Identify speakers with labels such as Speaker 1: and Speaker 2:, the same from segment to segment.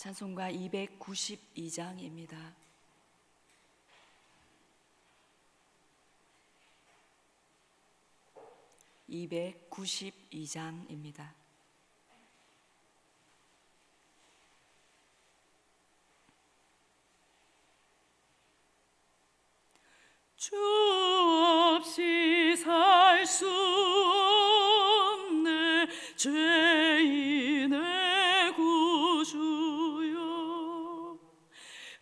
Speaker 1: 찬송가 292장입니다.
Speaker 2: 주 없이 살 수 없네 죄인의 구주여,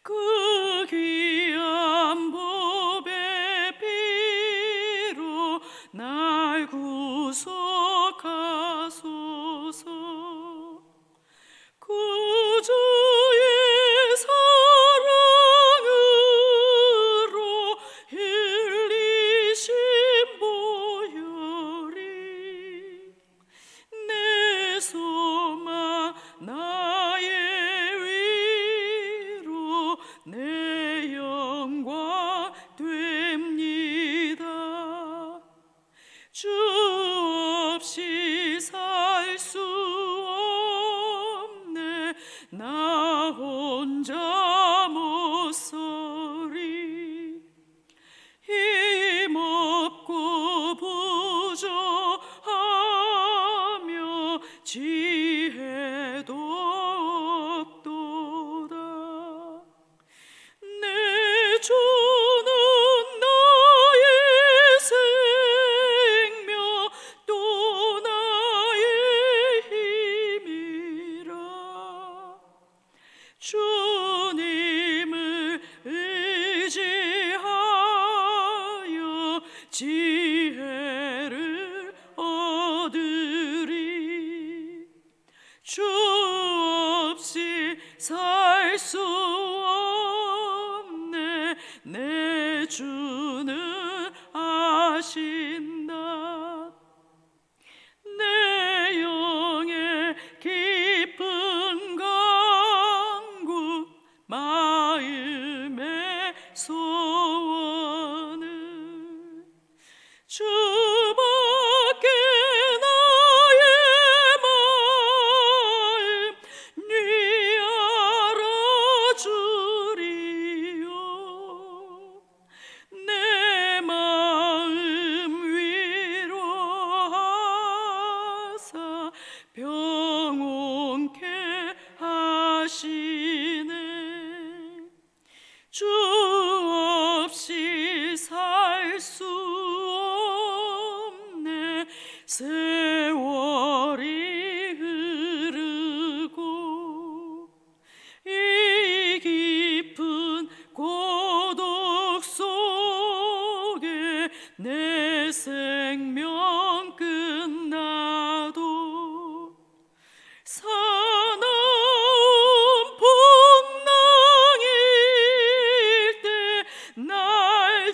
Speaker 2: 그 귀한 보배 피로 날 구속하소서. 구주의 사랑으로 흘리신 보혈이 내 소망 나의 위로 내 영광 됩니다. 주 없이 살 수 없네 나 혼자 못 서리. 힘없고 부족하며 지혜도 없도다. 내 주는 나의 생명 또 나의 힘이라. 주님을 의지하여 지혜를 얻으리. 주 없이 살 수 없네 내 주는 아신다. 내 영의 깊은 간구 마음의 소원은 주밖에 나의 마음 네 알아주리요. 내 마음 위로하사 평온케 하시네. 주 없이 살 수 없네 세월이 흐르고 이 깊은 고독 속에 내 생명 끝나도 사나운 풍랑일 때 날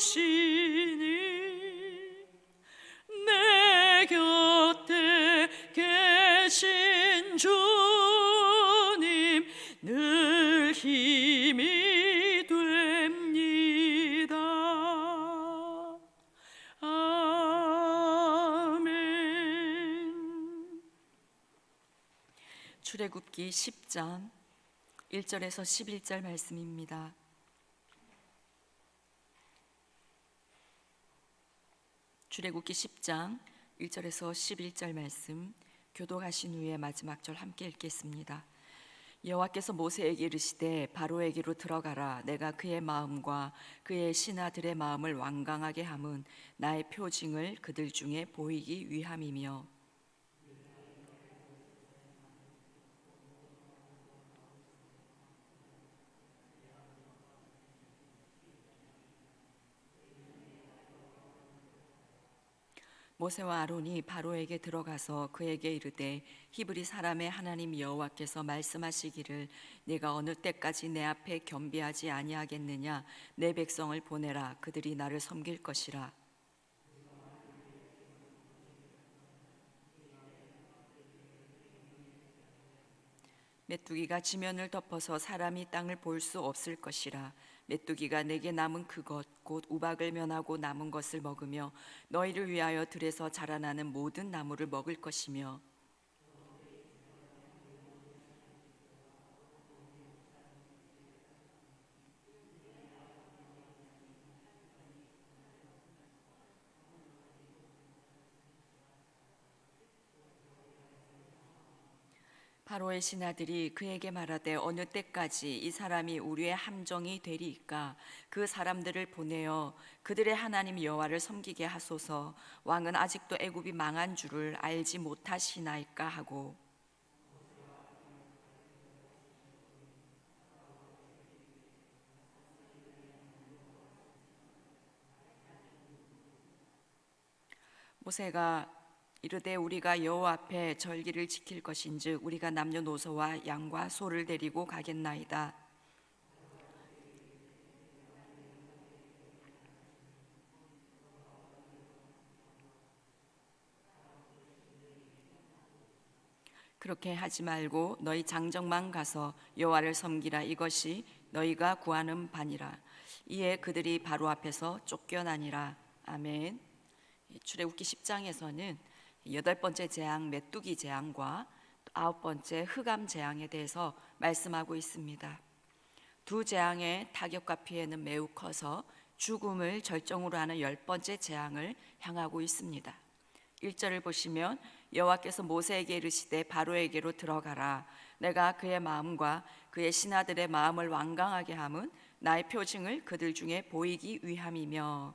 Speaker 2: 지켜주시니 내 곁에 계신 주님 늘 힘이 됩니다. 아멘.
Speaker 1: 출애굽기 10장 1절에서 11절 말씀입니다. 출애굽기 10장 1절에서 11절 말씀 교독하신 후에 마지막 절 함께 읽겠습니다. 여호와께서 모세에게 이르시되 바로에게로 들어가라. 내가 그의 마음과 그의 신하들의 마음을 완강하게 함은 나의 표징을 그들 중에 보이기 위함이며 모세와 아론이 바로에게 들어가서 그에게 이르되 히브리 사람의 하나님 여호와께서 말씀하시기를 네가 어느 때까지 내 앞에 겸비하지 아니하겠느냐. 내 백성을 보내라. 그들이 나를 섬길 것이라. 메뚜기가 지면을 덮어서 사람이 땅을 볼 수 없을 것이라. 메뚜기가 내게 남은 그것 곧 우박을 면하고 남은 것을 먹으며 너희를 위하여 들에서 자라나는 모든 나무를 먹을 것이며 바로의 신하들이 그에게 말하되 어느 때까지 이 사람이 우리의 함정이 되리이까? 그 사람들을 보내어 그들의 하나님 여호와를 섬기게 하소서. 왕은 아직도 애굽이 망한 줄을 알지 못하시나이까 하고. 모세가 이르되 우리가 여호와 앞에 절기를 지킬 것인즉 우리가 남녀노소와 양과 소를 데리고 가겠나이다. 그렇게 하지 말고 너희 장정만 가서 여호와를 섬기라. 이것이 너희가 구하는 바니라. 이에 그들이 바로 앞에서 쫓겨나니라. 아멘. 출애굽기 10장에서는 8번째 재앙 메뚜기 재앙과 9번째 흑암 재앙에 대해서 말씀하고 있습니다. 두 재앙의 타격과 피해는 매우 커서 죽음을 절정으로 하는 10번째 재앙을 향하고 있습니다. 1절을 보시면 여호와께서 모세에게 이르시되 바로에게로 들어가라. 내가 그의 마음과 그의 신하들의 마음을 완강하게 함은 나의 표징을 그들 중에 보이기 위함이며,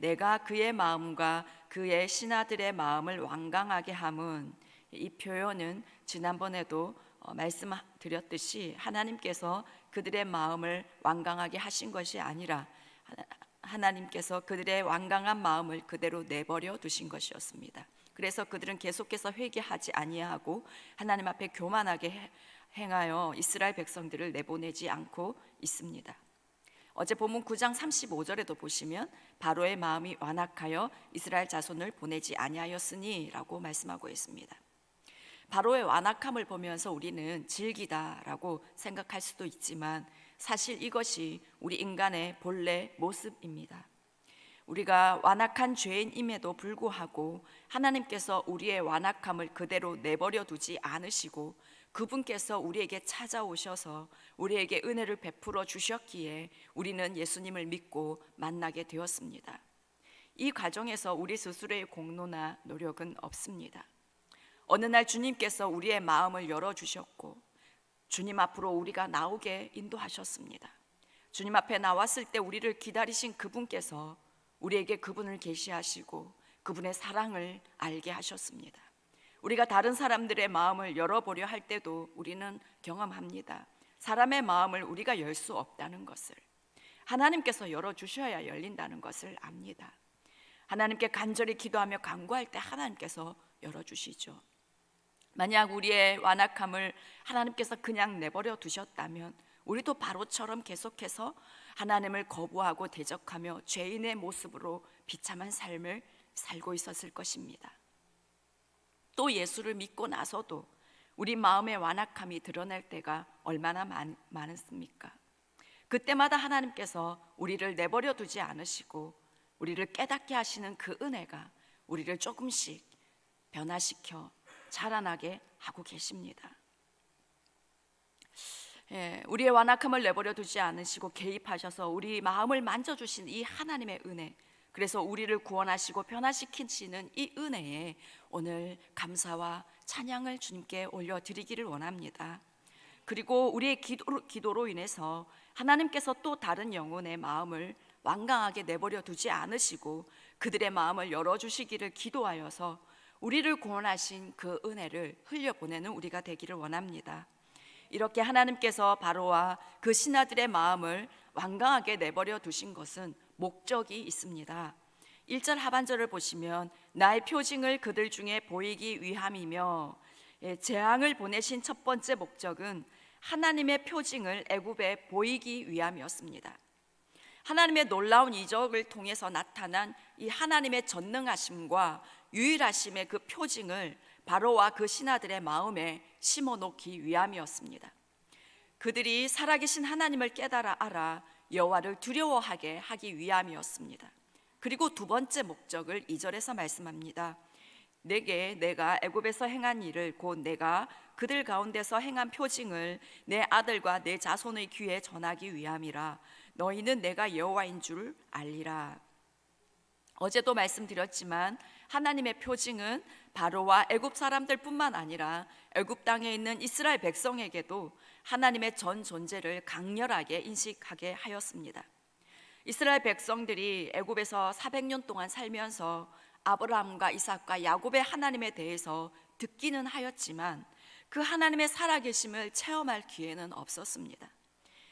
Speaker 1: 내가 그의 마음과 그의 신하들의 마음을 완강하게 함은, 이 표현은 지난번에도 말씀드렸듯이 하나님께서 그들의 마음을 완강하게 하신 것이 아니라 하나님께서 그들의 완강한 마음을 그대로 내버려 두신 것이었습니다. 그래서 그들은 계속해서 회개하지 아니하고 하나님 앞에 교만하게 행하여 이스라엘 백성들을 내보내지 않고 있습니다. 어제 본문 9장 35절에도 보시면 바로의 마음이 완악하여 이스라엘 자손을 보내지 아니하였으니 라고 말씀하고 있습니다. 바로의 완악함을 보면서 우리는 즐기다라고 생각할 수도 있지만 사실 이것이 우리 인간의 본래 모습입니다. 우리가 완악한 죄인임에도 불구하고 하나님께서 우리의 완악함을 그대로 내버려 두지 않으시고 그분께서 우리에게 찾아오셔서 우리에게 은혜를 베풀어 주셨기에 우리는 예수님을 믿고 만나게 되었습니다. 이 과정에서 우리 스스로의 공로나 노력은 없습니다. 어느 날 주님께서 우리의 마음을 열어주셨고 주님 앞으로 우리가 나오게 인도하셨습니다. 주님 앞에 나왔을 때 우리를 기다리신 그분께서 우리에게 그분을 계시하시고 그분의 사랑을 알게 하셨습니다. 우리가 다른 사람들의 마음을 열어보려 할 때도 우리는 경험합니다. 사람의 마음을 우리가 열 수 없다는 것을, 하나님께서 열어주셔야 열린다는 것을 압니다. 하나님께 간절히 기도하며 간구할 때 하나님께서 열어주시죠. 만약 우리의 완악함을 하나님께서 그냥 내버려 두셨다면 우리도 바로처럼 계속해서 하나님을 거부하고 대적하며 죄인의 모습으로 비참한 삶을 살고 있었을 것입니다. 또 예수를 믿고 나서도 우리 마음의 완악함이 드러날 때가 얼마나 많습니까? 그때마다 하나님께서 우리를 내버려 두지 않으시고 우리를 깨닫게 하시는 그 은혜가 우리를 조금씩 변화시켜 자라나게 하고 계십니다. 우리의 완악함을 내버려 두지 않으시고 개입하셔서 우리 마음을 만져주신 이 하나님의 은혜, 그래서 우리를 구원하시고 변화시키시는 이 은혜에 오늘 감사와 찬양을 주님께 올려드리기를 원합니다. 그리고 우리의 기도로 인해서 하나님께서 또 다른 영혼의 마음을 완강하게 내버려 두지 않으시고 그들의 마음을 열어주시기를 기도하여서 우리를 구원하신 그 은혜를 흘려보내는 우리가 되기를 원합니다. 이렇게 하나님께서 바로와 그 신하들의 마음을 완강하게 내버려 두신 것은 목적이 있습니다. 1절 하반절을 보시면 나의 표징을 그들 중에 보이기 위함이며, 재앙을 보내신 첫 번째 목적은 하나님의 표징을 애굽에 보이기 위함이었습니다. 하나님의 놀라운 이적을 통해서 나타난 이 하나님의 전능하심과 유일하심의 그 표징을 바로와 그 신하들의 마음에 심어놓기 위함이었습니다. 그들이 살아계신 하나님을 깨달아 알아 여호와를 두려워하게 하기 위함이었습니다. 그리고 두 번째 목적을 2절에서 말씀합니다. 내게 내가 애굽에서 행한 일을 곧 내가 그들 가운데서 행한 표징을 내 아들과 내 자손의 귀에 전하기 위함이라. 너희는 내가 여호와인 줄 알리라. 어제도 말씀드렸지만 하나님의 표징은 바로와 애굽 사람들뿐만 아니라 애굽 땅에 있는 이스라엘 백성에게도 하나님의 전 존재를 강렬하게 인식하게 하였습니다. 이스라엘 백성들이 애굽에서 400년 동안 살면서 아브라함과 이삭과 야곱의 하나님에 대해서 듣기는 하였지만 그 하나님의 살아계심을 체험할 기회는 없었습니다.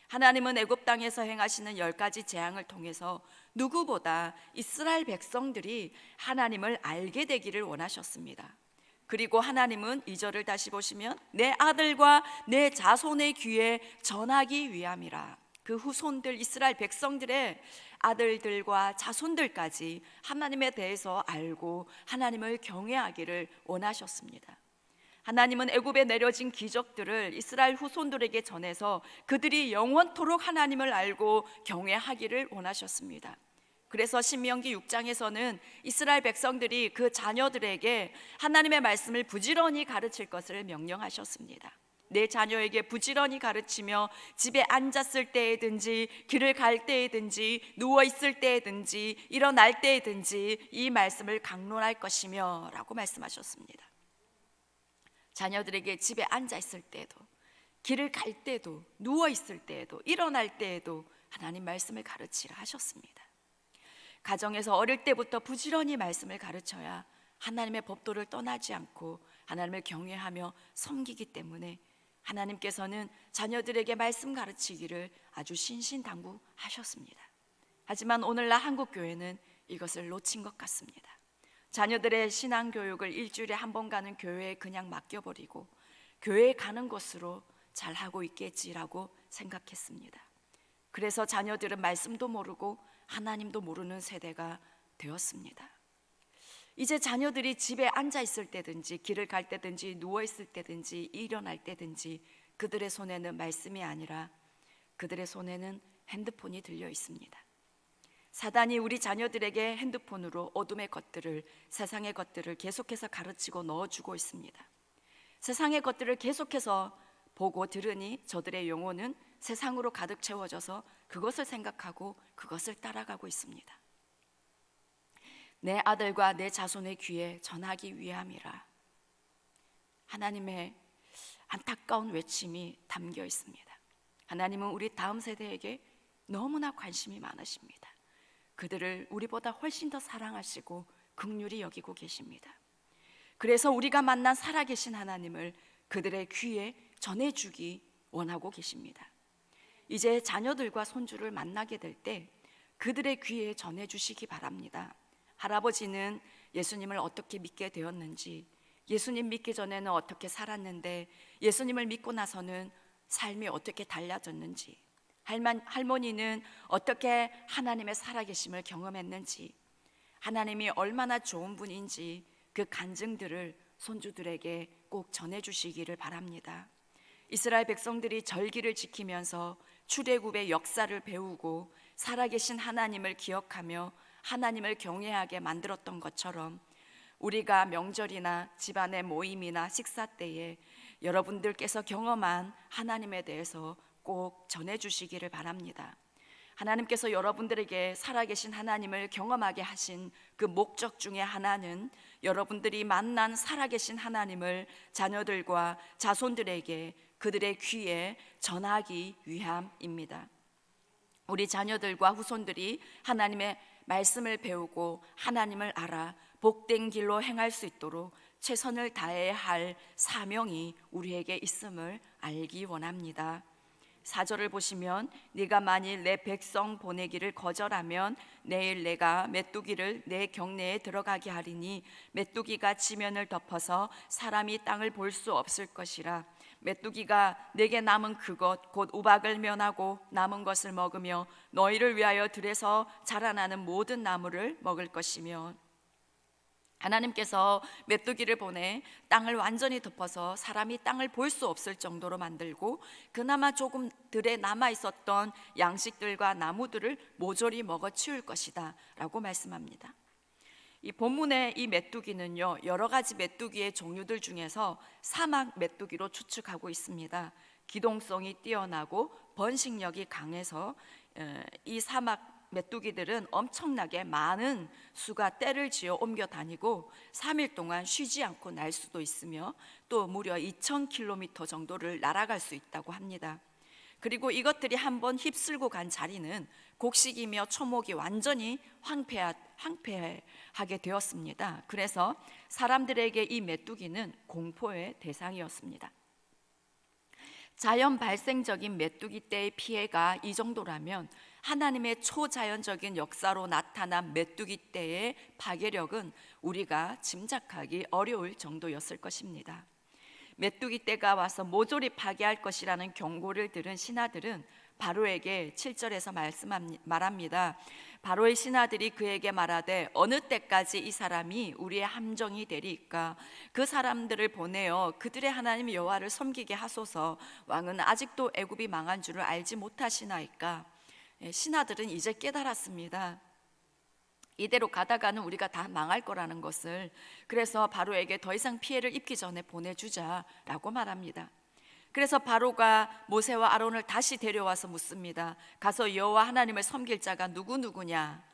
Speaker 1: 하나님은 애굽 땅에서 행하시는 10가지 재앙을 통해서 누구보다 이스라엘 백성들이 하나님을 알게 되기를 원하셨습니다. 그리고 하나님은 2절을 다시 보시면 내 아들과 내 자손의 귀에 전하기 위함이라. 그 후손들 이스라엘 백성들의 아들들과 자손들까지 하나님에 대해서 알고 하나님을 경외하기를 원하셨습니다. 하나님은 애굽에 내려진 기적들을 이스라엘 후손들에게 전해서 그들이 영원토록 하나님을 알고 경외하기를 원하셨습니다. 그래서 신명기 6장에서는 이스라엘 백성들이 그 자녀들에게 하나님의 말씀을 부지런히 가르칠 것을 명령하셨습니다. 내 자녀에게 부지런히 가르치며 집에 앉았을 때에든지 길을 갈 때에든지 누워 있을 때에든지 일어날 때에든지 이 말씀을 강론할 것이며 라고 말씀하셨습니다. 자녀들에게 집에 앉아 있을 때에도 길을 갈 때도 누워 있을 때에도 일어날 때에도 하나님 말씀을 가르치라 하셨습니다. 가정에서 어릴 때부터 부지런히 말씀을 가르쳐야 하나님의 법도를 떠나지 않고 하나님을 경외하며 섬기기 때문에 하나님께서는 자녀들에게 말씀 가르치기를 아주 신신당부하셨습니다. 하지만 오늘날 한국교회는 이것을 놓친 것 같습니다. 자녀들의 신앙교육을 일주일에 한 번 가는 교회에 그냥 맡겨버리고 교회에 가는 것으로 잘하고 있겠지라고 생각했습니다. 그래서 자녀들은 말씀도 모르고 하나님도 모르는 세대가 되었습니다. 이제 자녀들이 집에 앉아 있을 때든지 길을 갈 때든지 누워 있을 때든지 일어날 때든지 그들의 손에는 말씀이 아니라 그들의 손에는 핸드폰이 들려 있습니다. 사단이 우리 자녀들에게 핸드폰으로 어둠의 것들을, 세상의 것들을 계속해서 가르치고 넣어주고 있습니다. 세상의 것들을 계속해서 보고 들으니 저들의 영혼은 세상으로 가득 채워져서 그것을 생각하고 그것을 따라가고 있습니다. 내 아들과 내 자손의 귀에 전하기 위함이라. 하나님의 안타까운 외침이 담겨 있습니다. 하나님은 우리 다음 세대에게 너무나 관심이 많으십니다. 그들을 우리보다 훨씬 더 사랑하시고 긍휼히 여기고 계십니다. 그래서 우리가 만난 살아계신 하나님을 그들의 귀에 전해주기 원하고 계십니다. 이제 자녀들과 손주를 만나게 될 때 그들의 귀에 전해주시기 바랍니다. 할아버지는 예수님을 어떻게 믿게 되었는지, 예수님 믿기 전에는 어떻게 살았는데 예수님을 믿고 나서는 삶이 어떻게 달라졌는지, 할머니는 어떻게 하나님의 살아계심을 경험했는지, 하나님이 얼마나 좋은 분인지 그 간증들을 손주들에게 꼭 전해주시기를 바랍니다. 이스라엘 백성들이 절기를 지키면서 출애굽의 역사를 배우고 살아계신 하나님을 기억하며 하나님을 경외하게 만들었던 것처럼 우리가 명절이나 집안의 모임이나 식사 때에 여러분들께서 경험한 하나님에 대해서 꼭 전해주시기를 바랍니다. 하나님께서 여러분들에게 살아계신 하나님을 경험하게 하신 그 목적 중에 하나는 여러분들이 만난 살아계신 하나님을 자녀들과 자손들에게 그들의 귀에 전하기 위함입니다. 우리 자녀들과 후손들이 하나님의 말씀을 배우고 하나님을 알아 복된 길로 행할 수 있도록 최선을 다해야 할 사명이 우리에게 있음을 알기 원합니다. 4절을 보시면 네가 만일 내 백성 보내기를 거절하면 내일 내가 메뚜기를 내 경내에 들어가게 하리니 메뚜기가 지면을 덮어서 사람이 땅을 볼 수 없을 것이라. 메뚜기가 내게 남은 그것 곧 우박을 면하고 남은 것을 먹으며 너희를 위하여 들에서 자라나는 모든 나무를 먹을 것이며. 하나님께서 메뚜기를 보내 땅을 완전히 덮어서 사람이 땅을 볼 수 없을 정도로 만들고 그나마 조금 들에 남아 있었던 양식들과 나무들을 모조리 먹어치울 것이다 라고 말씀합니다. 이 본문의 이 메뚜기는요, 여러 가지 메뚜기의 종류들 중에서 사막 메뚜기로 추측하고 있습니다. 기동성이 뛰어나고 번식력이 강해서 이 사막 메뚜기들은 엄청나게 많은 수가 떼를 지어 옮겨 다니고 3일 동안 쉬지 않고 날 수도 있으며 또 무려 2,000km 정도를 날아갈 수 있다고 합니다. 그리고 이것들이 한번 휩쓸고 간 자리는 곡식이며 초목이 완전히 황폐하게 되었습니다. 그래서 사람들에게 이 메뚜기는 공포의 대상이었습니다. 자연 발생적인 메뚜기 떼의 피해가 이 정도라면 하나님의 초자연적인 역사로 나타난 메뚜기 떼의 파괴력은 우리가 짐작하기 어려울 정도였을 것입니다. 메뚜기 떼가 와서 모조리 파괴할 것이라는 경고를 들은 신하들은 바로에게 7절에서 말합니다. 바로의 신하들이 그에게 말하되 어느 때까지 이 사람이 우리의 함정이 되리이까? 그 사람들을 보내어 그들의 하나님 여호와를 섬기게 하소서. 왕은 아직도 애굽이 망한 줄을 알지 못하시나이까? 신하들은 이제 깨달았습니다. 이대로 가다가는 우리가 다 망할 거라는 것을. 그래서 바로에게 더 이상 피해를 입기 전에 보내주자라고 말합니다. 그래서 바로가 모세와 아론을 다시 데려와서 묻습니다. 가서 여호와 하나님을 섬길 자가 누구냐?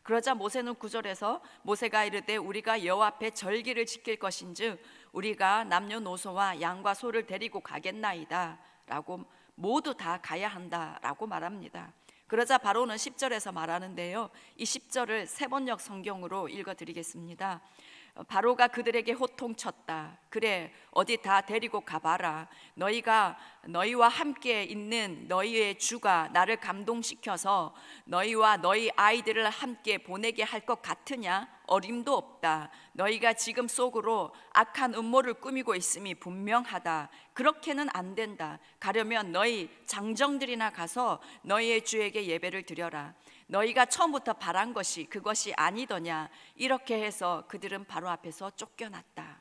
Speaker 1: 그러자 모세는 9절에서 모세가 이르되 우리가 여호와 앞에 절기를 지킬 것인즉 우리가 남녀노소와 양과 소를 데리고 가겠나이다 라고, 모두 다 가야 한다라고 말합니다. 그러자 바로는 10절에서 말하는데요, 이 10절을 세번역 성경으로 읽어드리겠습니다. 바로가 그들에게 호통쳤다. 그래, 어디 다 데리고 가봐라. 너희와 함께 있는 너희의 주가 나를 감동시켜서 너희와 너희 아이들을 함께 보내게 할 것 같으냐? 어림도 없다. 너희가 지금 속으로 악한 음모를 꾸미고 있음이 분명하다. 그렇게는 안 된다. 가려면 너희 장정들이나 가서 너희의 주에게 예배를 드려라. 너희가 처음부터 바란 것이 그것이 아니더냐? 이렇게 해서 그들은 바로 앞에서 쫓겨났다.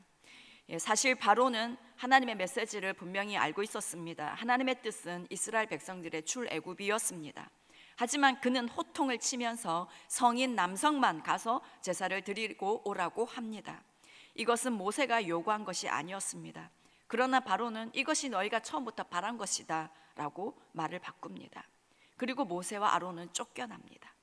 Speaker 1: 사실 바로는 하나님의 메시지를 분명히 알고 있었습니다. 하나님의 뜻은 이스라엘 백성들의 출애굽이었습니다. 하지만 그는 호통을 치면서 성인 남성만 가서 제사를 드리고 오라고 합니다. 이것은 모세가 요구한 것이 아니었습니다. 그러나 바로는 이것이 너희가 처음부터 바란 것이다 라고 말을 바꿉니다. 그리고 모세와 아론은 쫓겨납니다.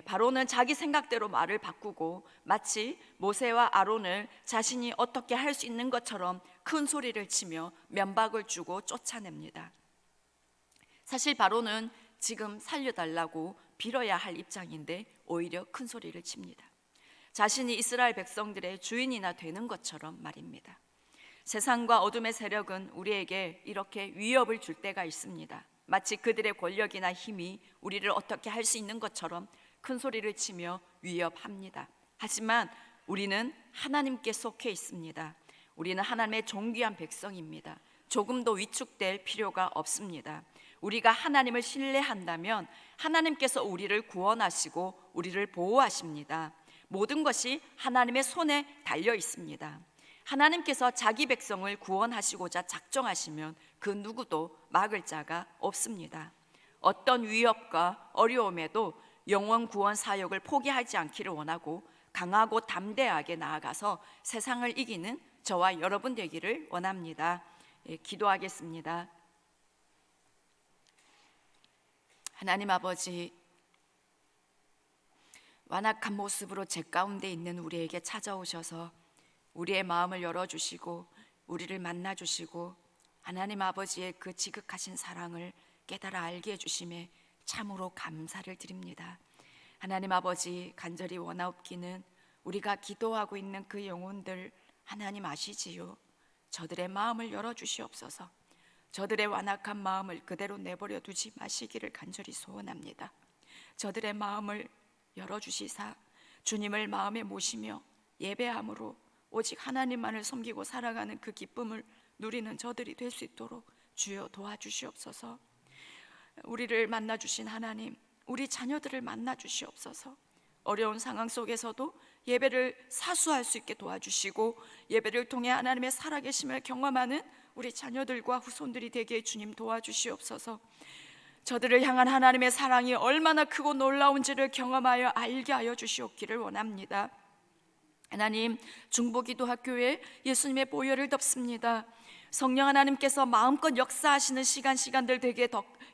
Speaker 1: 바로는 자기 생각대로 말을 바꾸고 마치 모세와 아론을 자신이 어떻게 할 수 있는 것처럼 큰 소리를 치며 면박을 주고 쫓아냅니다. 사실 바로는 지금 살려달라고 빌어야 할 입장인데 오히려 큰 소리를 칩니다. 자신이 이스라엘 백성들의 주인이나 되는 것처럼 말입니다. 세상과 어둠의 세력은 우리에게 이렇게 위협을 줄 때가 있습니다. 마치 그들의 권력이나 힘이 우리를 어떻게 할 수 있는 것처럼 큰 소리를 치며 위협합니다. 하지만 우리는 하나님께 속해 있습니다. 우리는 하나님의 존귀한 백성입니다. 조금도 위축될 필요가 없습니다. 우리가 하나님을 신뢰한다면 하나님께서 우리를 구원하시고 우리를 보호하십니다. 모든 것이 하나님의 손에 달려 있습니다. 하나님께서 자기 백성을 구원하시고자 작정하시면 그 누구도 막을 자가 없습니다. 어떤 위협과 어려움에도 영원 구원 사역을 포기하지 않기를 원하고 강하고 담대하게 나아가서 세상을 이기는 저와 여러분 되기를 원합니다. 기도하겠습니다. 하나님 아버지, 완악한 모습으로 제 가운데 있는 우리에게 찾아오셔서 우리의 마음을 열어주시고 우리를 만나주시고 하나님 아버지의 그 지극하신 사랑을 깨달아 알게 해주심에 참으로 감사를 드립니다. 하나님 아버지, 간절히 원하옵기는 우리가 기도하고 있는 그 영혼들 하나님 아시지요. 저들의 마음을 열어주시옵소서. 저들의 완악한 마음을 그대로 내버려 두지 마시기를 간절히 소원합니다. 저들의 마음을 열어주시사 주님을 마음에 모시며 예배함으로 오직 하나님만을 섬기고 살아가는 그 기쁨을 누리는 저들이 될 수 있도록 주여 도와주시옵소서. 우리를 만나주신 하나님, 우리 자녀들을 만나주시옵소서. 어려운 상황 속에서도 예배를 사수할 수 있게 도와주시고 예배를 통해 하나님의 살아계심을 경험하는 우리 자녀들과 후손들이 되게 주님 도와주시옵소서. 저들을 향한 하나님의 사랑이 얼마나 크고 놀라운지를 경험하여 알게 하여 주시옵기를 원합니다. 하나님, 중보기도학교에 예수님의 보혈을 덮습니다. 성령 하나님께서 마음껏 역사하시는 시간들 되게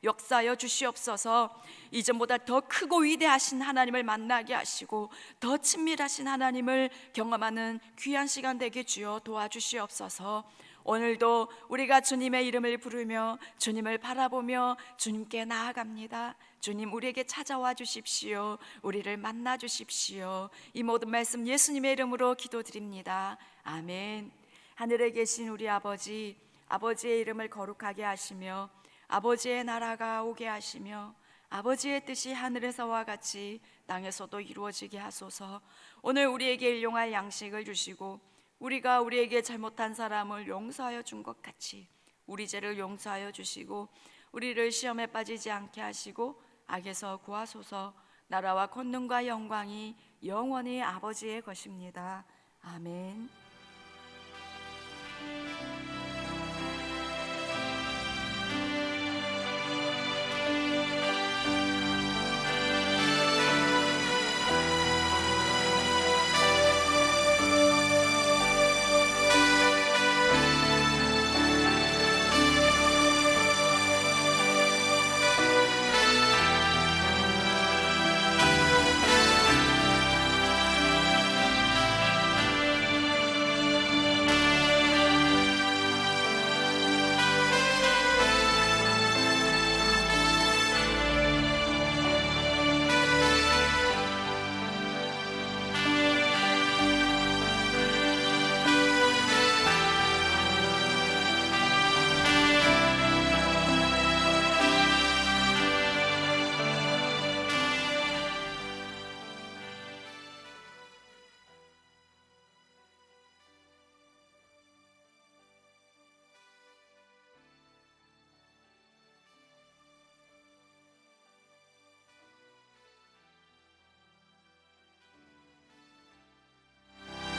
Speaker 1: 역사하여 주시옵소서. 이전보다 더 크고 위대하신 하나님을 만나게 하시고 더 친밀하신 하나님을 경험하는 귀한 시간 되게 주여 도와주시옵소서. 오늘도 우리가 주님의 이름을 부르며 주님을 바라보며 주님께 나아갑니다. 주님, 우리에게 찾아와 주십시오. 우리를 만나 주십시오. 이 모든 말씀 예수님의 이름으로 기도드립니다. 아멘. 하늘에 계신 우리 아버지, 아버지의 이름을 거룩하게 하시며 아버지의 나라가 오게 하시며 아버지의 뜻이 하늘에서와 같이 땅에서도 이루어지게 하소서. 오늘 우리에게 일용할 양식을 주시고 우리가 우리에게 잘못한 사람을 용서하여 준 것 같이 우리 죄를 용서하여 주시고 우리를 시험에 빠지지 않게 하시고 악에서 구하소서. 나라와 권능과 영광이 영원히 아버지의 것입니다. 아멘.